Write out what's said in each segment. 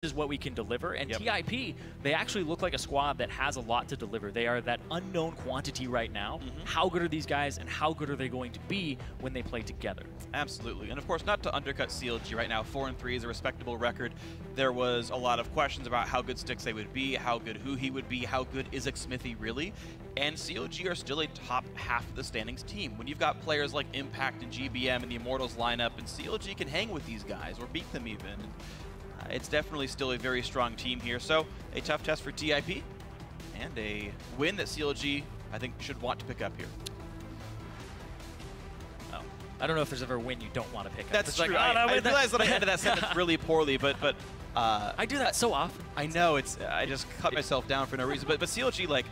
is what we can deliver. And TIP, they actually look like a squad that has a lot to deliver. They are that unknown quantity right now. How good are these guys, and how good are they going to be when they play together? Absolutely. And of course, not to undercut CLG right now, 4-3 is a respectable record. There was a lot of questions about how good Stixxay would be, how good Huhi would be, how good is Xmithie really, and CLG are still a top half of the standings team. When you've got players like Impact and GBM and the Immortals lineup, and CLG can hang with these guys, or beat them even, it's definitely still a very strong team here. So a tough test for TIP, and a win that CLG, I think, should want to pick up here. Oh, I don't know if there's ever a win you don't want to pick up. That's true. Like, I realized that I ended that sentence really poorly, but I do that so often. I know, I just cut myself down for no reason. But CLG, like,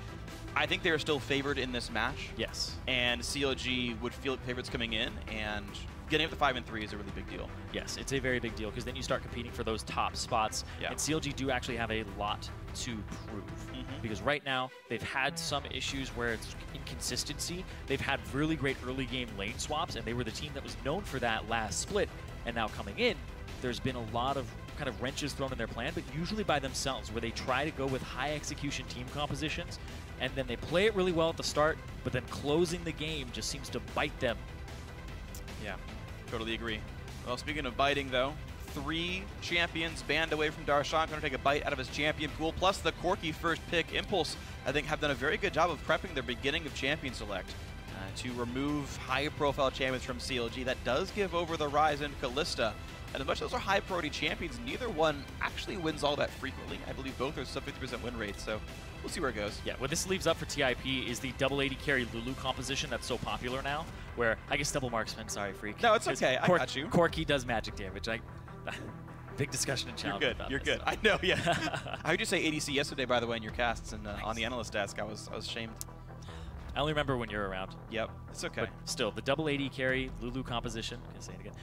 I think they are still favored in this match. Yes. And CLG would feel favorites coming in, and getting up to 5-3 is a really big deal. Yes, it's a very big deal, because then you start competing for those top spots. And CLG do actually have a lot to prove. Because right now, they've had some issues where it's inconsistency. They've had really great early game lane swaps, and they were the team that was known for that last split. And now coming in, there's been a lot of kind of wrenches thrown in their plan, but usually by themselves, where they try to go with high execution team compositions, and then they play it really well at the start, but then closing the game just seems to bite them. Yeah, totally agree. Well, speaking of biting, though, 3 champions banned away from Darshan, going to take a bite out of his champion pool, plus the Corki first pick. Impulse, I think, have done a very good job of prepping their beginning of champion select to remove high-profile champions from CLG. That does give over the Ryze and Kalista. And as much as those are high-priority champions, neither one actually wins all that frequently. I believe both are sub 50% win rates, so we'll see where it goes. Yeah, what this leaves up for TIP is the double AD carry Lulu composition that's so popular now, where, I guess double marksman, sorry, Phreak. No, it's okay, I got you. Corki does magic damage. Big discussion and challenge. You're good, you're good. I know, yeah. I heard you say ADC yesterday, by the way, in your casts, and on the analyst desk, I was shamed. I only remember when you're around. Yep, it's okay. But still, the double AD carry Lulu composition, can I say it again,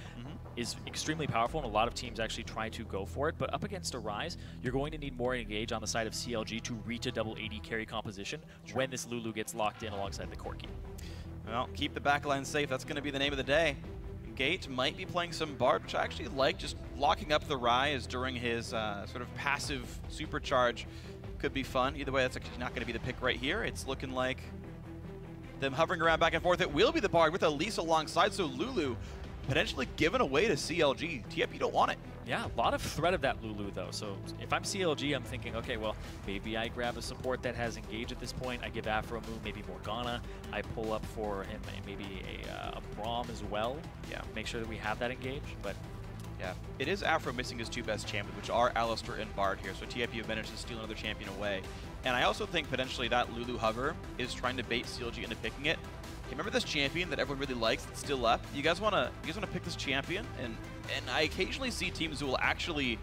is extremely powerful, and a lot of teams actually try to go for it. But up against a Ryze, you're going to need more engage on the side of CLG to reach a double AD carry composition when this Lulu gets locked in alongside the Corki. Well, keep the backline safe. That's going to be the name of the day. Gate might be playing some Bard, which I actually like. Just locking up the Ryze during his sort of passive supercharge could be fun. Either way, that's actually not going to be the pick right here. It's looking like them hovering around back and forth. It will be the Bard with Elise alongside, so Lulu potentially given away to CLG. TIP, you don't want it. Yeah, a lot of threat of that Lulu, though. So if I'm CLG, I'm thinking, okay, well, maybe I grab a support that has engage at this point. I give Aphromoo maybe Morgana. I pull up for him maybe a Braum as well. Yeah, make sure that we have that engage. But yeah, it is Aphro missing his 2 best champions, which are Alistar and Bard here. So TIP have managed to steal another champion away. And I also think potentially that Lulu hover is trying to bait CLG into picking it. Hey, remember this champion that everyone really likes that's still up? You guys wanna pick this champion? And I occasionally see teams who will actually,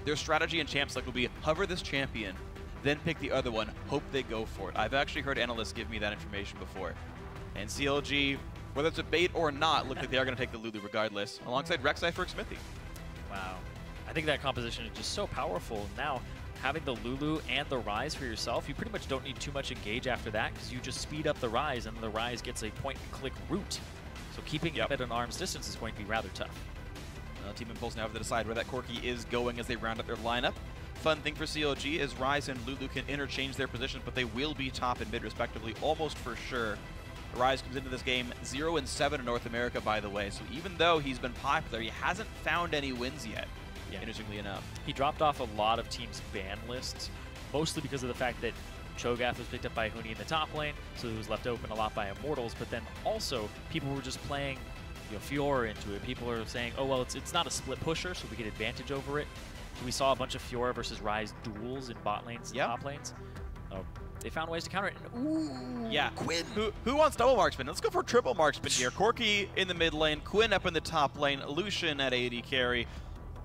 their strategy in champ select will be hover this champion, then pick the other one, hope they go for it. I've actually heard analysts give me that information before. And CLG, whether it's a bait or not, look like they are gonna take the Lulu regardless, alongside Rek'Sai for Xmithie. Wow. I think that composition is just so powerful. Now, having the Lulu and the Ryze for yourself, you pretty much don't need too much engage after that, because you just speed up the Ryze, and the Ryze gets a point-and-click route. So keeping him at an arm's distance is going to be rather tough. Team Impulse now have to decide where that Corki is going as they round up their lineup. Fun thing for CLG is Ryze and Lulu can interchange their positions, but they will be top and mid respectively, almost for sure. Ryze comes into this game 0-7 in North America, by the way, so even though he's been popular, he hasn't found any wins yet. Yeah. Interestingly enough. He dropped off a lot of teams' ban lists, mostly because of the fact that Cho'Gath was picked up by Huhi in the top lane, so he was left open a lot by Immortals, but then also people were just playing Fiora into it. People are saying, oh, well, it's not a split pusher, so we get advantage over it. So we saw a bunch of Fiora versus Ryze duels in bot lanes and top lanes. They found ways to counter it. And, ooh, yeah. Quinn. Who wants double marksman? Let's go for triple marksman here. Corki in the mid lane, Quinn up in the top lane, Lucian at AD carry.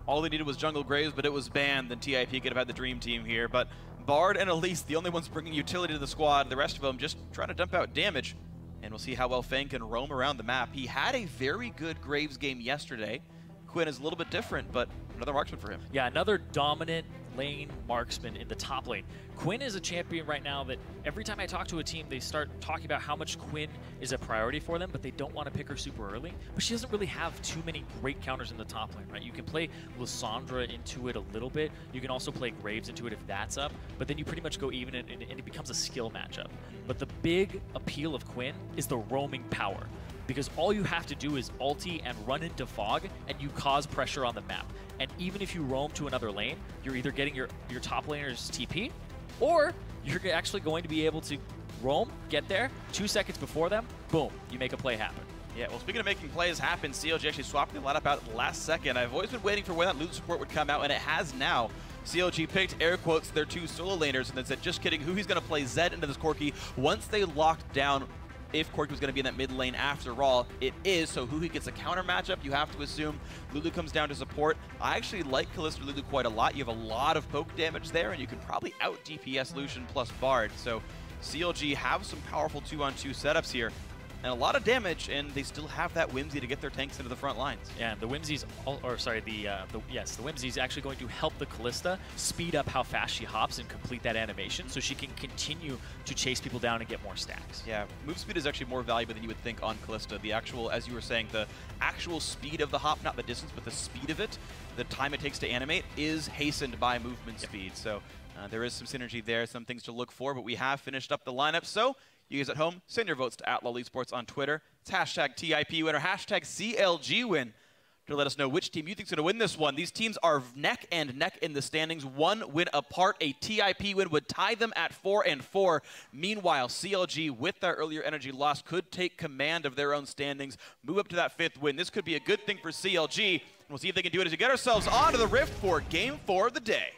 All they needed was Jungle Graves, but it was banned. Then TIP could have had the dream team here. But Bard and Elise, the only ones bringing utility to the squad. The rest of them just trying to dump out damage. And we'll see how well Feng can roam around the map. He had a very good Graves game yesterday. Quinn is a little bit different, but another marksman for him. Yeah, another dominant lane marksman in the top lane. Quinn is a champion right now that every time I talk to a team, they start talking about how much Quinn is a priority for them, but they don't want to pick her super early. But she doesn't really have too many great counters in the top lane, right? You can play Lissandra into it a little bit. You can also play Graves into it if that's up, but then you pretty much go even and it becomes a skill matchup. But the big appeal of Quinn is the roaming power, because all you have to do is ulti and run into fog, and you cause pressure on the map. And even if you roam to another lane, you're either getting your top laner's TP, or you're actually going to be able to roam, get there, 2 seconds before them, boom, you make a play happen. Yeah, well, speaking of making plays happen, CLG actually swapped the lineup out at the last second. I've always been waiting for when that Lulu support would come out, and it has now. CLG picked, air quotes, their 2 solo laners, and then said, just kidding, Huhi's going to play Zed into this Corki once they locked down if Corki was going to be in that mid lane after all. It is, so Huhi gets a counter matchup. You have to assume Lulu comes down to support. I actually like Kalista Lulu quite a lot. You have a lot of poke damage there, and you can probably out DPS Lucian plus Bard. So CLG have some powerful 2-on-2 setups here, and a lot of damage, and they still have that Whimsy to get their tanks into the front lines. Yeah, the Whimsy's, the Whimsy's actually going to help the Kalista speed up how fast she hops and complete that animation, so she can continue to chase people down and get more stacks. Yeah, move speed is actually more valuable than you would think on Kalista. The actual, as you were saying, the actual speed of the hop, not the distance, but the speed of it, the time it takes to animate, is hastened by movement speed. So there is some synergy there, some things to look for, but we have finished up the lineup. So you guys at home, send your votes to @LolEsports on Twitter. It's hashtag TIP winner, hashtag CLG win, to let us know which team you think is going to win this one. These teams are neck and neck in the standings, 1 win apart. A TIP win would tie them at 4-4. Meanwhile, CLG, with their earlier energy loss, could take command of their own standings, move up to that 5th win. This could be a good thing for CLG. We'll see if they can do it as we get ourselves onto the Rift for Game 4 of the day.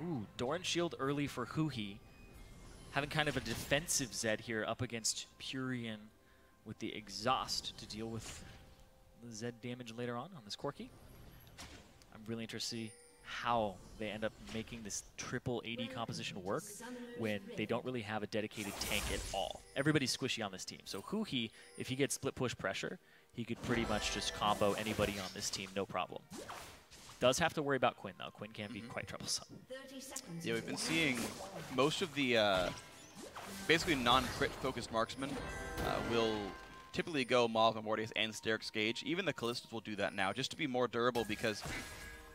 Ooh, Doran shield early for Huhi. Having kind of a defensive Zed here up against Pirean with the exhaust to deal with the Zed damage later on this Corki. I'm really interested to see how they end up making this triple AD composition work when they don't really have a dedicated tank at all. Everybody's squishy on this team. So Huhi, if he gets split push pressure, he could pretty much just combo anybody on this team, no problem. Does have to worry about Quinn, though. Quinn can be quite troublesome. Yeah, we've been seeing most of the basically non-crit focused marksmen will typically go Maul, Mortius, and Sterix Gauge. Even the Kalistas will do that now, just to be more durable, because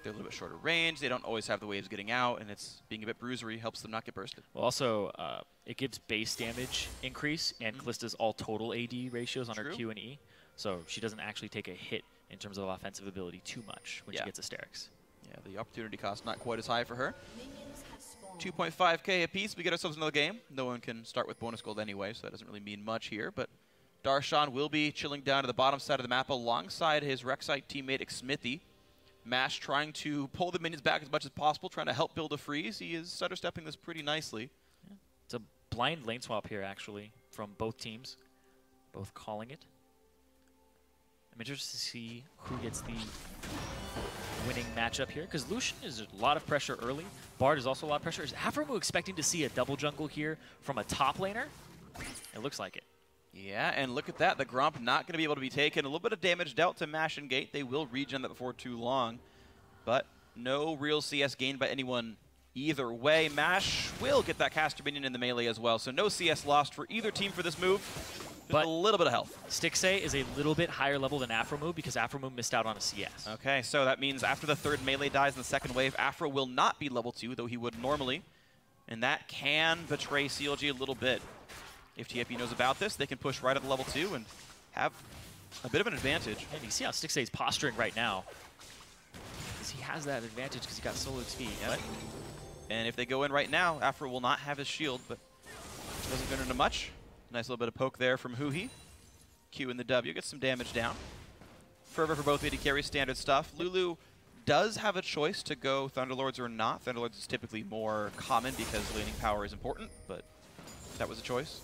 they're a little bit shorter range. They don't always have the waves getting out, and it's being a bit bruisery helps them not get bursted. Well, also, it gives base damage increase, and Kalista's all total AD ratios on her Q and E, so she doesn't actually take a hit in terms of offensive ability too much when she gets a Sterix. Yeah, the opportunity cost not quite as high for her. 2.5k apiece. We get ourselves another game. No one can start with bonus gold anyway, so that doesn't really mean much here. But Darshan will be chilling down to the bottom side of the map alongside his Rek'Sai teammate Xmithie. Mash trying to pull the minions back as much as possible, trying to help build a freeze. He is stutter-stepping this pretty nicely. Yeah. It's a blind lane swap here, actually, from both teams. Both calling it. I'm interested to see who gets the winning matchup here, because Lucian is a lot of pressure early. Bard is also a lot of pressure. Is Aphromoo expecting to see a double jungle here from a top laner? It looks like it. Yeah, and look at that. The Gromp not going to be able to be taken. A little bit of damage dealt to Mash and Gate. They will regen that before too long, but no real CS gained by anyone either way. Mash will get that caster minion in the melee as well, so no CS lost for either team for this move. But a little bit of health. Stixxay is a little bit higher level than Aphromoo because Aphromoo missed out on a CS. Okay, so that means after the 3rd melee dies in the 2nd wave, Aphro will not be level 2, though he would normally. And that can betray CLG a little bit. If TIP knows about this, they can push right at the level 2 and have a bit of an advantage. And you see how Stixxay is posturing right now. Because he has that advantage because he got solo XP. Yep. And if they go in right now, Aphro will not have his shield, but doesn't go into much. Nice little bit of poke there from Huhi. Q in the W, gets some damage down. Fervor for both AD carries, standard stuff. Lulu does have a choice to go Thunderlords or not. Thunderlords is typically more common because laning power is important, but that was a choice.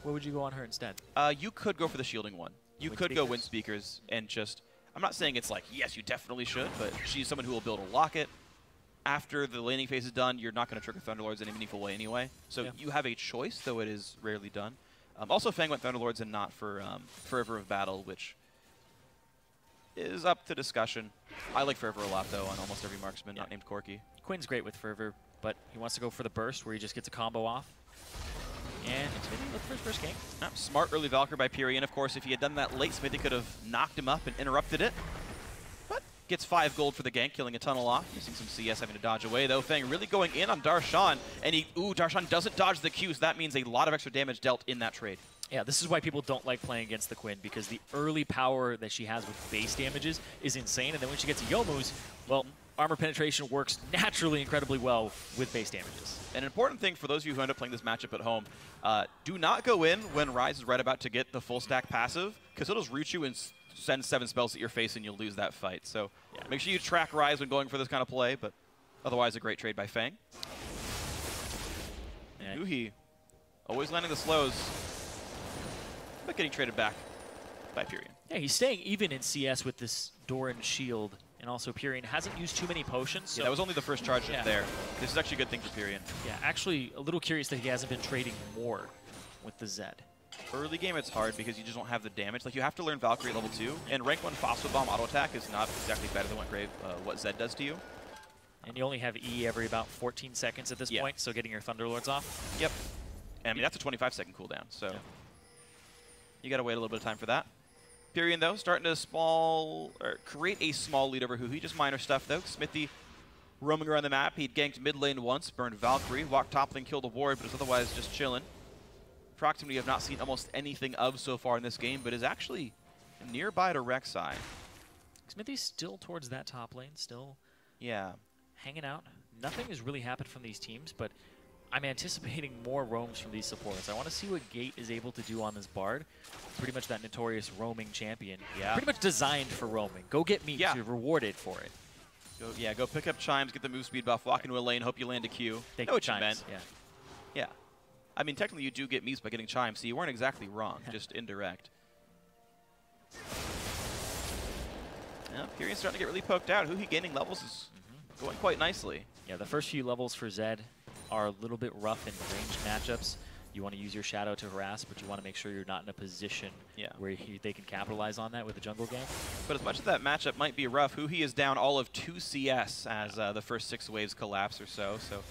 What would you go on her instead? You could go for the shielding one. You could go Wind Speakers and just... I'm not saying it's like, yes, you definitely should, but she's someone who will build a locket. After the laning phase is done, you're not going to trigger Thunderlords in a meaningful way anyway. So you have a choice, though it is rarely done. Also, Feng went Thunderlords and not for Forever of Battle, which is up to discussion. I like Forever a lot, though, on almost every marksman not named Corki. Quinn's great with Forever, but he wants to go for the burst where he just gets a combo off. And Xmithie look for his first gank. Smart early Valkyrie by Pirean. Of course, if he had done that late, Xmithie could have knocked him up and interrupted it. But gets 5 gold for the gank, killing a tunnel off. Missing some CS, having to dodge away, though. Feng really going in on Darshan, and Darshan doesn't dodge the Q, so that means a lot of extra damage dealt in that trade. Yeah, this is why people don't like playing against the Quinn, because the early power that she has with base damages is insane, and then when she gets to Youmuu's, well, armor penetration works naturally incredibly well with base damages. An important thing for those of you who end up playing this matchup at home, do not go in when Ryze is right about to get the full stack passive, because it'll just root you and send 7 spells at your face and you'll lose that fight. So make sure you track Ryze when going for this kind of play, but otherwise a great trade by Feng. And Huhi, always landing the slows, but getting traded back by Pirean. Yeah, he's staying even in CS with this Doran shield. And also, Pirean hasn't used too many potions. So that was only the first charge there. This is actually a good thing for Pirean. Yeah, actually, a little curious that he hasn't been trading more with the Zed. Early game, it's hard because you just don't have the damage. Like, you have to learn Valkyrie level 2, and rank 1 Phospho Bomb auto attack is not exactly better than what Zed does to you. And you only have E every about 14 seconds at this point, so getting your Thunderlords off. Yep. And I mean, that's a 25-second cooldown, so you got to wait a little bit of time for that. Pirean, though, starting to create a small lead over Huhi. Just minor stuff, though. Xmithie roaming around the map. He'd ganked mid lane once, burned Valkyrie, walked top lane, killed a ward, but is otherwise just chilling. Procxin we have not seen almost anything of so far in this game, but is actually nearby to Rek'Sai. Xmithie's still towards that top lane, still hanging out. Nothing has really happened from these teams, but I'm anticipating more roams from these supports. I want to see what Gate is able to do on this Bard. Pretty much that notorious roaming champion. Pretty much designed for roaming. Go get me to rewarded for it. Go pick up chimes, get the move speed buff, walk into a lane, hope you land a Q. Know what chimes, you meant. Yeah. I mean, technically you do get memes by getting chimes, so you weren't exactly wrong, just indirect. Pirean's starting to get really poked out. Huhi gaining levels is going quite nicely. Yeah, the first few levels for Zed are a little bit rough in ranged matchups. You want to use your shadow to harass, but you want to make sure you're not in a position where they can capitalize on that with the jungle game. But as much as that matchup might be rough, Huhi is down all of 2 CS as the first 6 waves collapse or so. So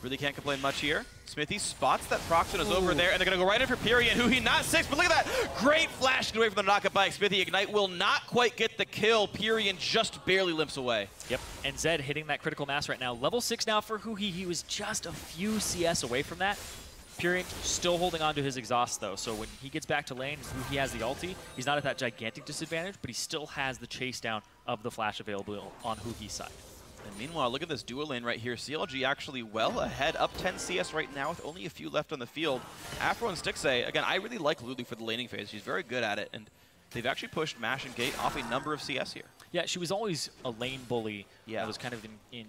really can't complain much here. Xmithie spots that Procxin is over there, and they're going to go right in for Pirean. Huhi not 6, but look at that. Great flash away from the knockup by Xmithie. Ignite will not quite get the kill. Pirean just barely limps away. Yep, and Zed hitting that critical mass right now. Level 6 now for Huhi. He was just a few CS away from that. Pirean still holding on to his exhaust, though, so when he gets back to lane, Huhi has the ulti. He's not at that gigantic disadvantage, but he still has the chase down of the flash available on Huhi's side. And meanwhile, look at this dual lane right here. CLG actually well ahead, up 10 CS right now with only a few left on the field. Aphromoo and Stixxay, again, I really like Lulu for the laning phase. She's very good at it, and they've actually pushed Mash and Gate off a number of CS here. Yeah, she was always a lane bully. That was kind of in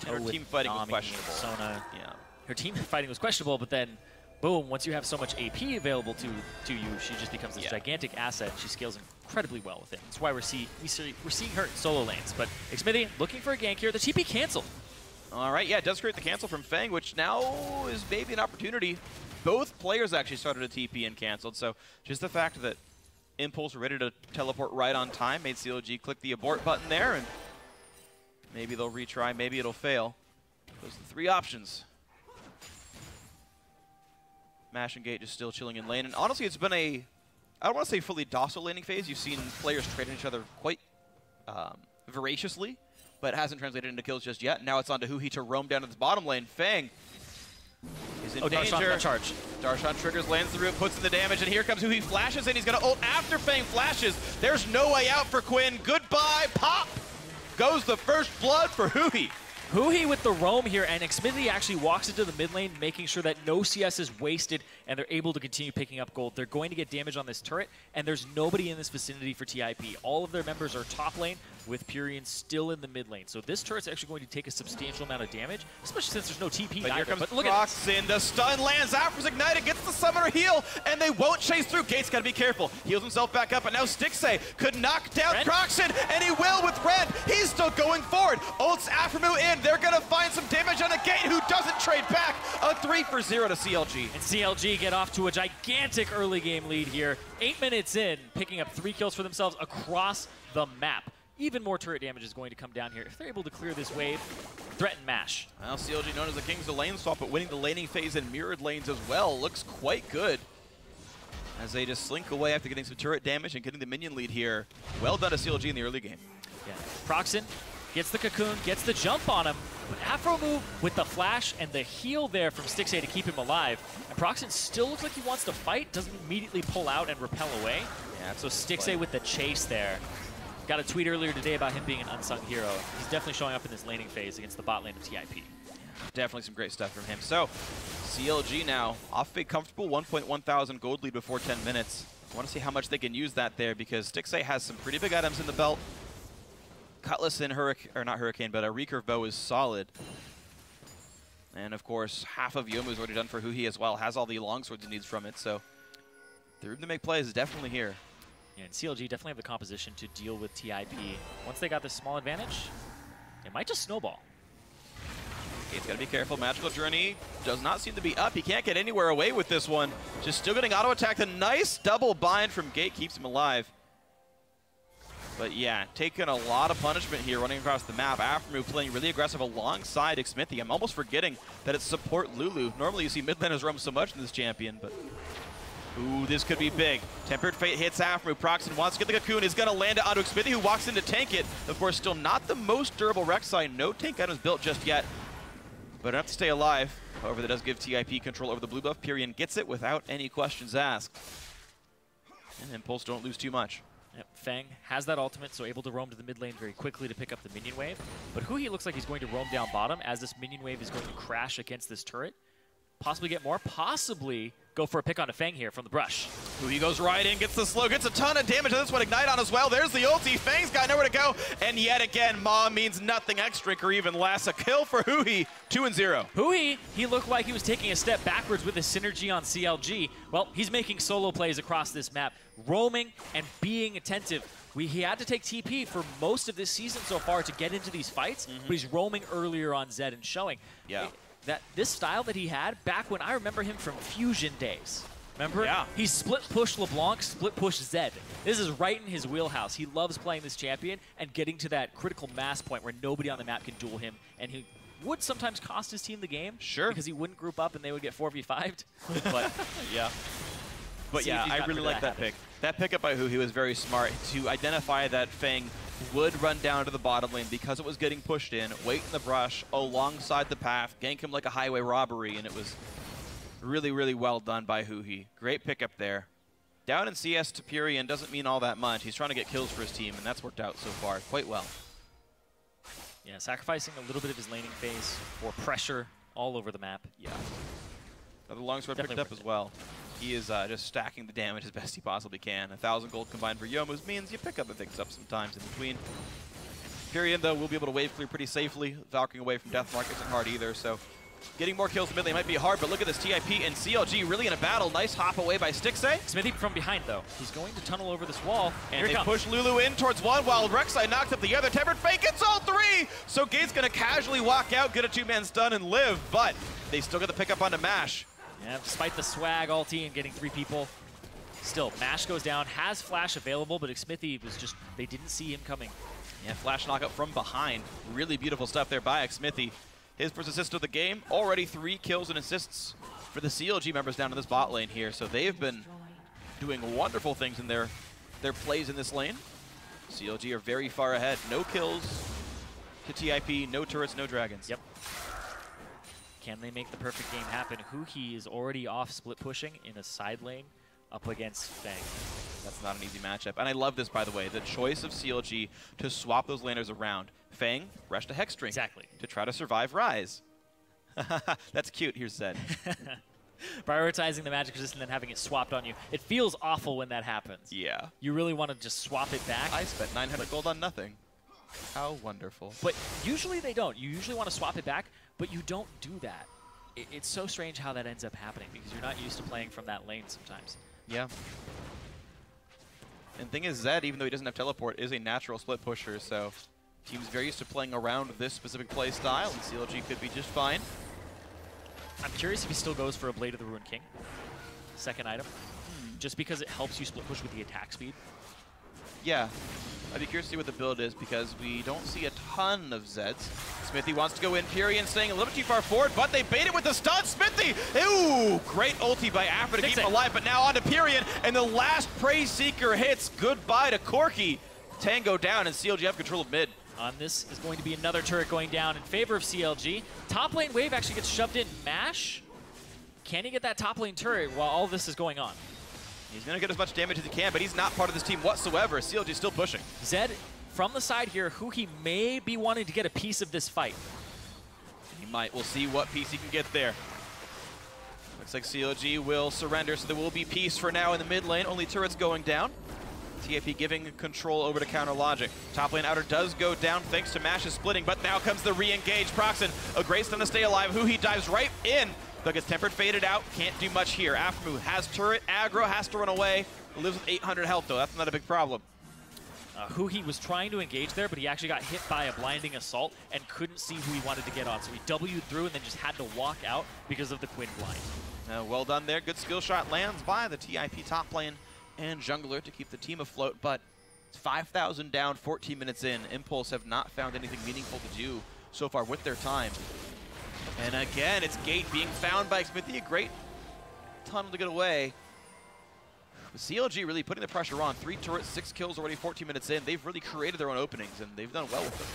her team fighting was questionable. Sona. Her team fighting was questionable, but then boom, once you have so much AP available to you, she just becomes this gigantic asset. She scales incredibly well with it. That's why we're seeing her in solo lanes. But Xmithie looking for a gank here. The TP canceled. All right, it does create the cancel from Feng, which now is maybe an opportunity. Both players actually started a TP and canceled, so just the fact that Impulse were ready to teleport right on time made CLG click the abort button there, and maybe they'll retry, maybe it'll fail. Those are the 3 options. Mash and Gate just still chilling in lane. And honestly, it's been I don't want to say fully docile laning phase. You've seen players trading each other quite voraciously, but it hasn't translated into kills just yet. Now it's on to Huhi to roam down to the bottom lane. Feng is in danger. Darshan, charge. Darshan triggers, lands the root, puts in the damage, and here comes Huhi, flashes in. He's going to ult after Feng flashes. There's no way out for Quinn. Goodbye, pop! Goes the first blood for Huhi. Huhi with the roam here, and Xmithie actually walks into the mid lane, making sure that no CS is wasted, and they're able to continue picking up gold. They're going to get damage on this turret, and there's nobody in this vicinity for TIP. All of their members are top lane, with Pirean still in the mid lane. So this turret's actually going to take a substantial amount of damage, especially since there's no TP But either. here comes look at Procxin. The stun lands. Aphro's ignited, gets the summoner heal, and they won't chase through. Gate's got to be careful. Heals himself back up, and now Stixxay could knock down Procxin, and he will with Red. He's still going forward. Ults Aphromoo in. They're going to find some damage on a Gate who doesn't trade back. A 3-for-0 to CLG. And CLG get off to a gigantic early game lead here. 8 minutes in, picking up 3 kills for themselves across the map. Even more turret damage is going to come down here. If they're able to clear this wave, threaten MASH. Well, CLG known as the kings of lane swap, but winning the laning phase in mirrored lanes as well looks quite good. As they just slink away after getting some turret damage and getting the minion lead here. Well done to CLG in the early game. Yeah. Procxin gets the cocoon, gets the jump on him. But Aphromoo with the flash and the heal there from Stixxay to keep him alive. And Procxin still looks like he wants to fight, doesn't immediately pull out and repel away. Yeah, so Stixxay with the chase there. Got a tweet earlier today about him being an unsung hero. He's definitely showing up in this laning phase against the bot lane of TIP. Definitely some great stuff from him. So, CLG now off a comfortable 1,100 gold lead before 10 minutes. I want to see how much they can use that there because Stixxay has some pretty big items in the belt. Cutlass and Hurricane, or not Hurricane, but a recurve bow is solid. And of course, half of Youmu's already done for Huhi as well. Has all the longswords he needs from it. So, the room to make plays is definitely here. Yeah, and CLG definitely have the composition to deal with TIP. Once they got this small advantage, it might just snowball. Gate's got to be careful. Magical Journey does not seem to be up. He can't get anywhere away with this one. Just still getting auto-attacked. A nice double bind from Gate keeps him alive. But yeah, taking a lot of punishment here running across the map. Aphromoo playing really aggressive alongside Xmithie. I'm almost forgetting that it's support Lulu. Normally you see mid laners roam so much in this champion, but ooh, this could be big. Tempered Fate hits Aphromoo. Procxin wants to get the cocoon. Is going to land it onto Xmithie, who walks in to tank it. Of course, still not the most durable Rek'Sai. No tank items built just yet, but enough to stay alive. However, that does give TIP control over the blue buff. Pirean gets it without any questions asked. And Impulse don't lose too much. Yep, Feng has that ultimate, so able to roam to the mid lane very quickly to pick up the minion wave. But Huhi looks like he's going to roam down bottom as this minion wave is going to crash against this turret. Possibly get more, possibly go for a pick on a Feng here from the brush. Huhi goes right in, gets the slow, gets a ton of damage, and this one Ignite on as well. There's the ulti. Feng's got nowhere to go, and yet again, Maw means nothing extra or even less. A kill for Huhi, 2-0. Huhi, he looked like he was taking a step backwards with his synergy on CLG. Well, he's making solo plays across this map, roaming and being attentive. He had to take TP for most of this season so far to get into these fights, but he's roaming earlier on Zed and showing. Yeah. That this style that he had back when I remember him from Fusion days. Remember? Yeah. He split push LeBlanc, split push Zed. This is right in his wheelhouse. He loves playing this champion and getting to that critical mass point where nobody on the map can duel him, and he would sometimes cost his team the game. Sure. Because he wouldn't group up and they would get 4v5'd. But yeah. But yeah, I really like that pick. That pickup by Huhi was very smart to identify that Feng would run down to the bottom lane because it was getting pushed in, wait in the brush alongside the path, gank him like a highway robbery, and it was really, really well done by Huhi. Great pickup there. Down in CS to Pirean doesn't mean all that much. He's trying to get kills for his team, and that's worked out so far quite well. Yeah, sacrificing a little bit of his laning phase for pressure all over the map. Yeah. Another longsword picked up as well. He is just stacking the damage as best he possibly can. 1,000 gold combined for Youmu's means you pick up and things up sometimes in between. Pirean, though, will be able to wave clear pretty safely. Valkyrie away from Deathmark isn't hard either, so getting more kills in mid lane might be hard, but look at this TIP and CLG really in a battle. Nice hop away by Stixxay. Xmithie from behind, though. He's going to tunnel over this wall. And they push Lulu in towards one while Rek'Sai knocked up the other. Tempered Fate gets all three! So Gate's going to casually walk out, get a two-man stun, and live, but they still get the pick up onto MASH. Yeah, despite the swag ulti and getting 3 people, still, MASH goes down, has Flash available, but Xmithie was just, they didn't see him coming. Yeah, Flash knockup from behind. Really beautiful stuff there by Xmithie. His first assist of the game, already 3 kills and assists for the CLG members down in this bot lane here. So they've been doing wonderful things in their plays in this lane. CLG are very far ahead. No kills to TIP, no turrets, no dragons. Yep. Can they make the perfect game happen? Huhi is already off split pushing in a side lane up against Feng. That's not an easy matchup. And I love this, by the way, the choice of CLG to swap those laners around. Feng rushed a Hex Drink exactly to try to survive Ryze. That's cute, here's Zed. Prioritizing the magic resist and then having it swapped on you. It feels awful when that happens. Yeah. You really want to just swap it back. I spent 900 gold on nothing. How wonderful. But usually they don't. You usually want to swap it back, but you don't do that. It's so strange how that ends up happening because you're not used to playing from that lane sometimes. Yeah. And thing is, Zed, even though he doesn't have teleport, is a natural split pusher, so team's very used to playing around this specific play style, and CLG could be just fine. I'm curious if he still goes for a Blade of the Ruined King. Second item. Just because it helps you split push with the attack speed. Yeah. I'd be curious to see what the build is because we don't see a ton of Zeds. Xmithie wants to go in. Pirean staying a little bit too far forward, but they bait it with the stun. Xmithie! Ooh! Great ulti by Aphromoo to keep him alive, but now on to Pirean, and the last Prey Seeker hits. Goodbye to Corki. Tango down, and CLG have control of mid. On this is going to be another turret going down in favor of CLG. Top lane wave actually gets shoved in. Mash? Can he get that top lane turret while all this is going on? He's going to get as much damage as he can, but he's not part of this team whatsoever. CLG is still pushing. Zed, from the side here, Huhi may be wanting to get a piece of this fight. He might. We'll see what piece he can get there. Looks like CLG will surrender, so there will be peace for now in the mid lane. Only turrets going down. TAP giving control over to Counter Logic. Top lane outer does go down thanks to Mash's splitting, but now comes the re-engage. Procxin, a great stun to stay alive. Huhi dives right in, but gets tempered, faded out. Can't do much here. Aphromoo has turret, aggro, has to run away. Lives with 800 health though, that's not a big problem. Huhi was trying to engage there, but he actually got hit by a blinding assault and couldn't see who he wanted to get on. So he W'd through and then just had to walk out because of the Quinn blind. Well done there. Good skill shot lands by the TIP top lane and jungler to keep the team afloat, but it's 5,000 down, 14 minutes in. Impulse have not found anything meaningful to do so far with their time. And again, it's Gate being found by Xmithie. A great tunnel to get away. But CLG really putting the pressure on. 3 turrets, 6 kills already, 14 minutes in. They've really created their own openings, and they've done well with them.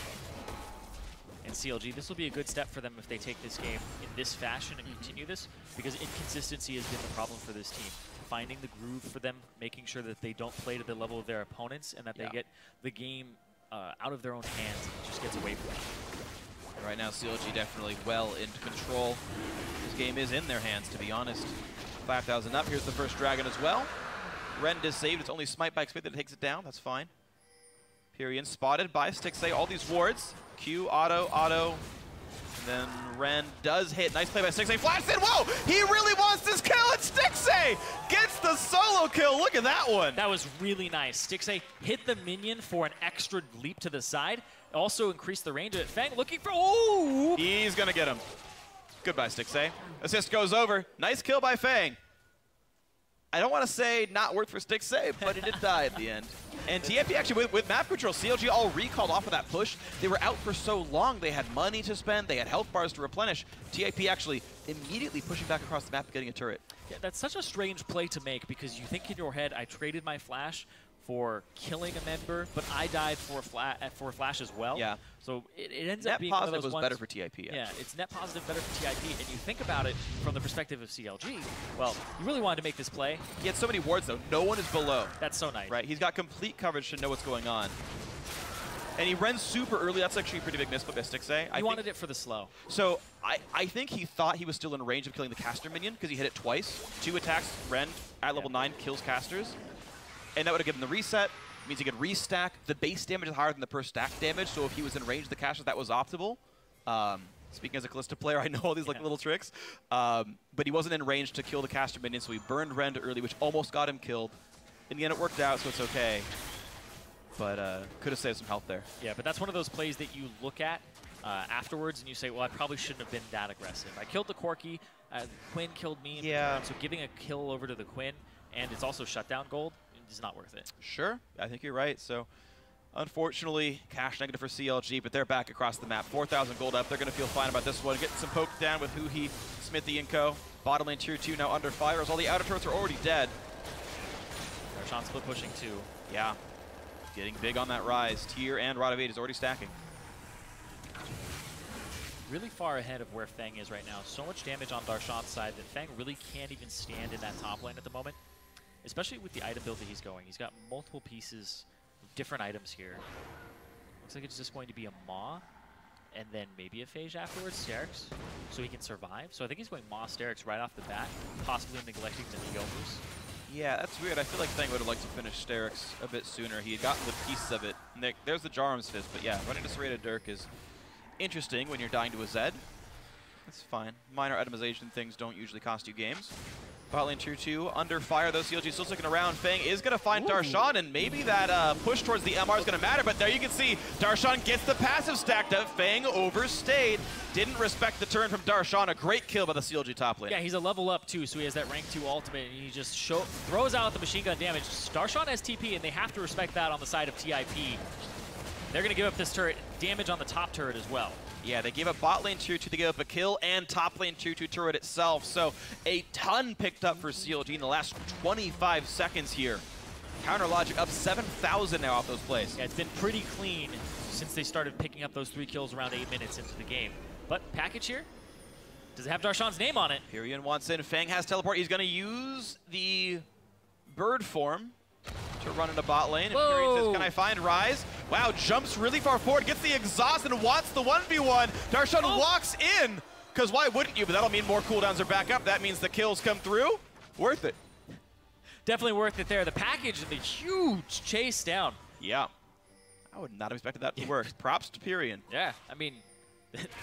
And CLG, this will be a good step for them if they take this game in this fashion and continue this, because inconsistency has been the problem for this team. Finding the groove for them, making sure that they don't play to the level of their opponents, and that they get the game out of their own hands and it just gets away from them. And right now, CLG definitely well into control. This game is in their hands, to be honest. 5,000 up. Here's the first dragon as well. Rend is saved. It's only Smite by Xmithie that takes it down. That's fine. Pirean spotted by Stixxay. All these wards. Q, auto. And then Ren does hit. Nice play by Stixxay. Flash in. Whoa! He really wants this kill. And Stixxay gets the solo kill. Look at that one. That was really nice. Stixxay hit the minion for an extra leap to the side. Also increased the range of it. Feng looking for... Ooh! He's going to get him. Goodbye, Stixxay. Assist goes over. Nice kill by Feng. I don't want to say not worked for Stixxay, but it did die at the end. And TFP actually, with map control, CLG all recalled off of that push. They were out for so long, they had money to spend, they had health bars to replenish. TIP actually immediately pushing back across the map and getting a turret. Yeah, that's such a strange play to make because you think in your head, I traded my flash for killing a member, but I died for a flash as well. Yeah. So it ends up being one of those was ones, better for TIP. Actually. Yeah, it's net positive better for TIP, and you think about it from the perspective of CLG. Well, you really wanted to make this play. He had so many wards though. No one is below. That's so nice. Right. He's got complete coverage to know what's going on. And he runs super early. That's actually a pretty big miss by Stixxay. He wanted it for the slow. So I think he thought he was still in range of killing the caster minion because he hit it twice. 2 attacks, Ren at level 9 kills casters. And that would have given the reset. Means he could restack. The base damage is higher than the per stack damage, so if he was in range of the casters, that was optimal. Speaking as a Kalista player, I know all these little tricks. But he wasn't in range to kill the caster minion, so he burned Rend early, which almost got him killed. In the end, it worked out, so it's okay. But could have saved some health there. Yeah, but that's one of those plays that you look at afterwards and you say, well, I probably shouldn't have been that aggressive. I killed the Corki. Quinn killed me. Yeah. So giving a kill over to the Quinn, and it's also shutdown gold, is not worth it. Sure, I think you're right. So, unfortunately, cash negative for CLG, but they're back across the map. 4,000 gold up. They're going to feel fine about this one. Getting some poke down with Huhi, Xmithie, and co. Bottom lane tier 2 now under fire as all the outer turrets are already dead. Darshan split pushing too. Yeah, getting big on that Ryze. Tier and Rod of 8 is already stacking. Really far ahead of where Feng is right now. So much damage on Darshan's side that Feng really can't even stand in that top lane at the moment. Especially with the item build that he's going. He's got multiple pieces of different items here. Looks like it's just going to be a Maw, and then maybe a Phage afterwards, Sterix, so he can survive. So I think he's going Maw Sterix right off the bat, possibly neglecting the Neomus. Yeah, that's weird. I feel like Feng would have liked to finish Sterix a bit sooner. He had gotten the pieces of it. And there's the Jarm's Fist, but yeah, running to Serrated Dirk is interesting when you're dying to a Zed. That's fine. Minor itemization things don't usually cost you games. Bot lane tier 2 under fire, though. CLG still sticking around. Feng is going to find Darshan, and maybe that push towards the MR is going to matter, but there you can see Darshan gets the passive stacked up. Feng overstayed. Didn't respect the turn from Darshan. A great kill by the CLG top lane. Yeah, he's a level up, too, so he has that rank 2 ultimate, and he just throws out the machine gun damage. Darshan has TP, and they have to respect that on the side of TIP. They're going to give up this turret damage on the top turret as well. Yeah, they gave up bot lane tier 2, they gave up a kill, and top lane tier 2 turret itself. So a ton picked up for CLG in the last 25 seconds here. Counter logic up 7,000 now off those plays. Yeah, it's been pretty clean since they started picking up those 3 kills around 8 minutes into the game. But package here, does it have Darshan's name on it? Pirean wants in, Feng has teleport. He's going to use the bird form to run into bot lane. And Pirean says, can I find Ryze? Wow, jumps really far forward, gets the exhaust and wants the 1v1. Darshan walks in, because why wouldn't you? But that'll mean more cooldowns are back up. That means the kills come through. Worth it. Definitely worth it there. The package and the huge chase down. Yeah. I would not have expected that to work. Props to Pirean. Yeah, I mean,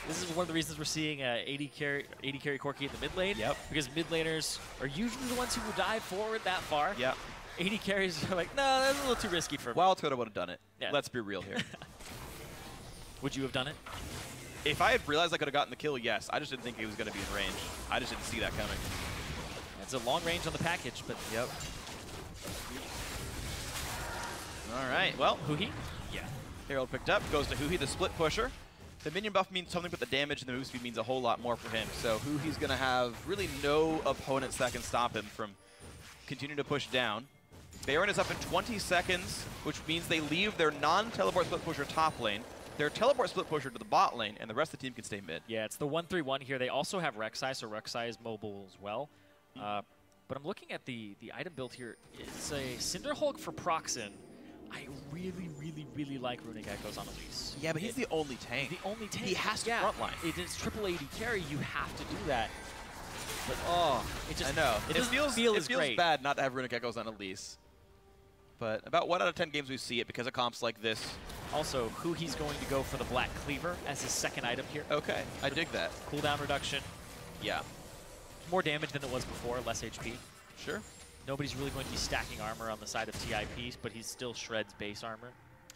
this is one of the reasons we're seeing AD carry Corki in the mid lane. Yep. Because mid laners are usually the ones who dive forward that far. Yep. AD carries are like, no, that's a little too risky for me. Wild Twitter would have done it. Yeah. Let's be real here. Would you have done it? If I had realized I could have gotten the kill, yes. I just didn't think he was going to be in range. I just didn't see that coming. It's a long range on the package, but... Yep. All right, well, Huhi? Yeah. Herald picked up, goes to Huhi, the split pusher. The minion buff means something, but the damage and the move speed means a whole lot more for him. So Huhi's going to have really no opponents that can stop him from continuing to push down. Baron is up in 20 seconds, which means they leave their non-teleport split pusher top lane, their teleport split pusher to the bot lane, and the rest of the team can stay mid. Yeah, it's the 1-3-1 here. They also have Rek'Sai, so Rek'Sai is mobile as well. But I'm looking at the item build here. It's a Cinderhulk for Procxin. I really, really, really like Runic Echoes on Elise. Yeah, but he's the only tank. The only tank. He has to frontline. It is triple AD carry. You have to do that. But oh, it just, I know. It feels great. Bad not to have Runic Echoes on Elise. But about 1 out of 10 games we see it because of comps like this. Also, Huhi's going to go for the Black Cleaver as his second item here. Okay, I dig that. Cooldown reduction. Yeah. More damage than it was before, less HP. Sure. Nobody's really going to be stacking armor on the side of TIPs, but he still shreds base armor.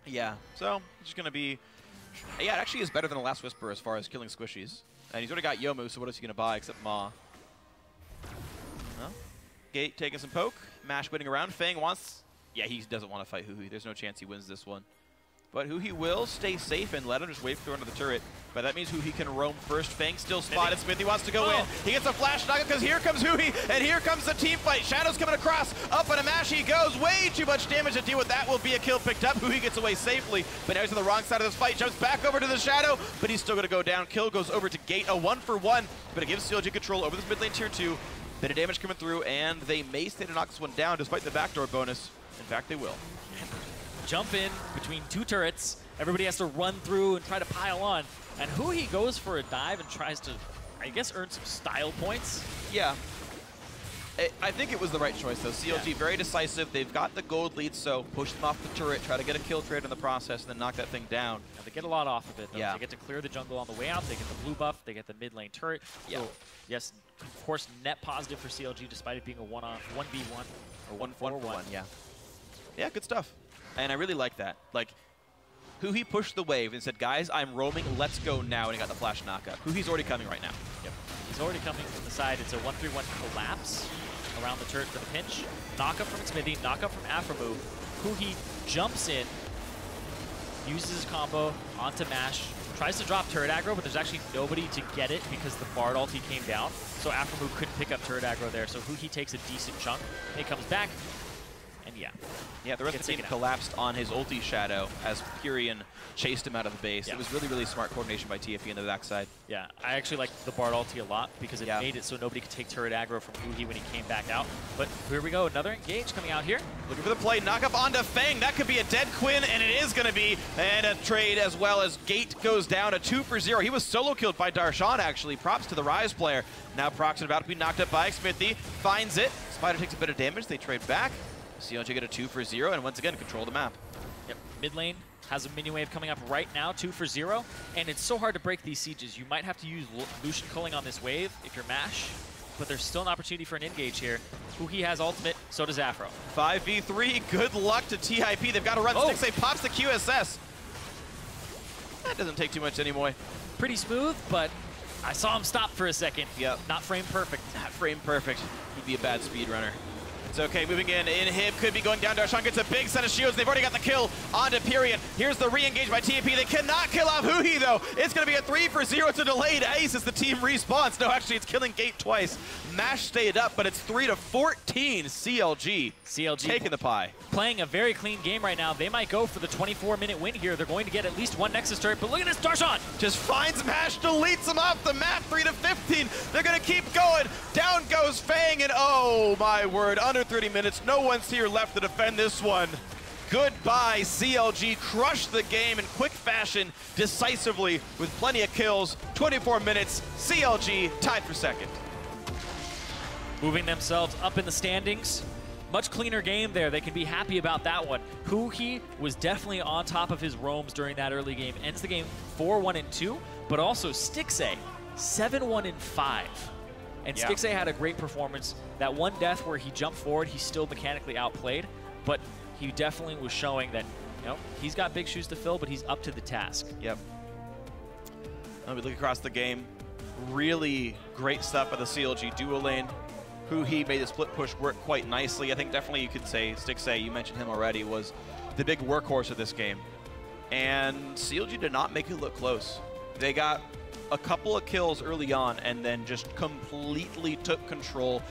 Yeah, so it's just going to be... Yeah, it actually is better than the Last Whisper as far as killing squishies. And he's already got Yomu, so what is he going to buy except Ma? Well, Gate taking some poke. Mash waiting around. Feng wants... Yeah, he doesn't want to fight Huhi. There's no chance he wins this one. But Huhi will stay safe and let him just wave through under the turret. But that means Huhi can roam first. Feng still spotted. Xmithie wants to go in. He gets a flash knockup because here comes Huhi, and here comes the team fight. Shadow's coming across. Up and a mash he goes. Way too much damage to deal with. That will be a kill picked up. Huhi gets away safely, but now he's on the wrong side of this fight. Jumps back over to the Shadow, but he's still going to go down. Kill goes over to Gate. A 1-for-1, but it gives CLG control over this mid lane tier 2. Bit of damage coming through, and they may stay to knock this one down despite the backdoor bonus. In fact, they will. Jump in between 2 turrets. Everybody has to run through and try to pile on. And Huhi goes for a dive and tries to, I guess, earn some style points. Yeah. I think it was the right choice, though. CLG very decisive. They've got the gold lead, so push them off the turret, try to get a kill trade in the process, and then knock that thing down. Yeah, they get a lot off of it, though. Yeah. They get to clear the jungle on the way out. They get the blue buff. They get the mid lane turret. Yeah. So, yes, of course, net positive for CLG, despite it being a 1v1 or 1-4-1. Yeah. Yeah, good stuff. And I really like that. Like, Huhi pushed the wave and said, guys, I'm roaming, let's go now, and he got the flash knockup. Huhi's already coming right now. Yep. He's already coming from the side. It's a 1-3-1 collapse around the turret for the pinch. Knockup from Xmithie, knockup from Aphromoo. Huhi jumps in, uses his combo onto Mash, tries to drop turret aggro, but there's actually nobody to get it because the Bard ulti came down. So Aphromoo couldn't pick up turret aggro there. So Huhi takes a decent chunk. He comes back. And yeah, the rest of the team collapsed on his ulti Shadow as Pirean chased him out of the base. Yeah. It was really, really smart coordination by TFE in the backside. Yeah, I actually liked the Bard ulti a lot because it made it so nobody could take turret aggro from Huhi when he came back out. But here we go, another engage coming out here. Looking for the play, knock up onto Feng. That could be a dead Quinn, and it is going to be. And a trade as well as Gate goes down, a 2-for-0. He was solo killed by Darshan, actually. Props to the Ryze player. Now Procxin about to be knocked up by Xmithie. Finds it. Spider takes a bit of damage. They trade back. CLG get a 2 for 0, and once again, control the map. Yep, mid lane has a minion wave coming up right now, 2 for 0, and it's so hard to break these sieges. You might have to use Lucian culling on this wave if you're MASH, but there's still an opportunity for an engage here. Huhi has ultimate, so does Aphro. 5v3, good luck to TIP. They've got to run. Stixxay pops the QSS. That doesn't take too much anymore. Pretty smooth, but I saw him stop for a second. Yep. Not frame perfect. Not frame perfect. He'd be a bad speedrunner. It's okay, moving in. Inhib could be going down. Darshan gets a big set of shields. They've already got the kill onto Pirean. Here's the re-engage by TP. They cannot kill off Huhi, though. It's going to be a 3 for 0. It's a delayed ace as the team respawns. No, actually, it's killing Gate twice. MASH stayed up, but it's 3 to 14. CLG taking the pie. Playing a very clean game right now. They might go for the 24-minute win here. They're going to get at least one Nexus turret, but look at this, Darshan! Just finds MASH, deletes him off the map, 3 to 15. They're going to keep going. Down goes Feng, and oh my word, under 30 minutes. No one's here left to defend this one. Goodbye, CLG. Crushed the game in quick fashion, decisively, with plenty of kills. 24 minutes, CLG tied for second. Moving themselves up in the standings. Much cleaner game there. They can be happy about that one. Huhi was definitely on top of his roams during that early game. Ends the game 4-1-2, but also Stixxay 7-1-5. And yeah. Stixxay had a great performance. That one death where he jumped forward, he still mechanically outplayed, but he definitely was showing that, you know, he's got big shoes to fill, but he's up to the task. Yep. Now we look across the game. Really great stuff by the CLG duo lane. Huhi made the split push work quite nicely. I think definitely you could say Stixxay, you mentioned him already, was the big workhorse of this game. And CLG did not make it look close. They got a couple of kills early on and then just completely took control.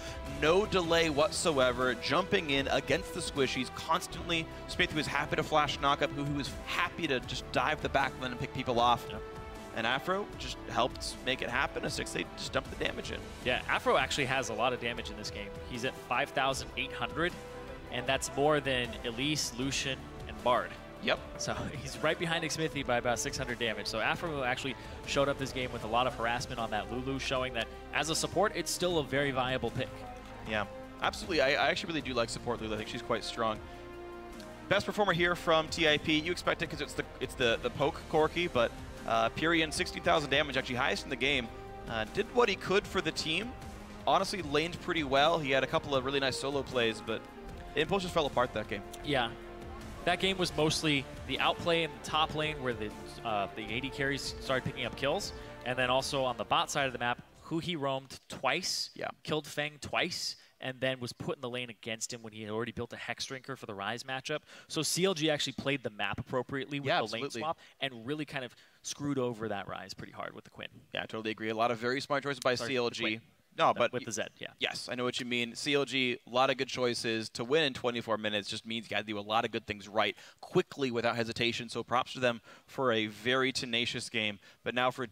No delay whatsoever, jumping in against the squishies constantly. Xmithie was happy to flash knock up. Huhi was happy to just dive the back line and pick people off. Yep. And Aphro just helped make it happen. Stixxay just dumped the damage in. Yeah, Aphro actually has a lot of damage in this game. He's at 5,800, and that's more than Elise, Lucian, and Bard. Yep. So he's right behind Xmithie by about 600 damage. So Aphro actually showed up this game with a lot of harassment on that Lulu, showing that as a support, it's still a very viable pick. Yeah, absolutely. I actually really do like support Lulu. I think she's quite strong. Best performer here from TIP. You expect it because it's the poke Corki, but Pirean, 16,000 damage, actually highest in the game. Did what he could for the team. Honestly, laned pretty well. He had a couple of really nice solo plays, but Impulse just fell apart that game. Yeah. That game was mostly the outplay in the top lane where the AD carries started picking up kills. And then also on the bot side of the map, Huhi roamed twice, killed Feng twice, and then was put in the lane against him when he had already built a Hex Drinker for the Ryze matchup. So CLG actually played the map appropriately with the lane swap and really kind of screwed over that Ryze pretty hard with the Quinn. Yeah, I totally agree. A lot of very smart choices by CLG. No, but with the Z, yeah. Yes, I know what you mean. CLG, a lot of good choices. To win in 24 minutes just means you got to do a lot of good things right quickly without hesitation. So props to them for a very tenacious game. But now for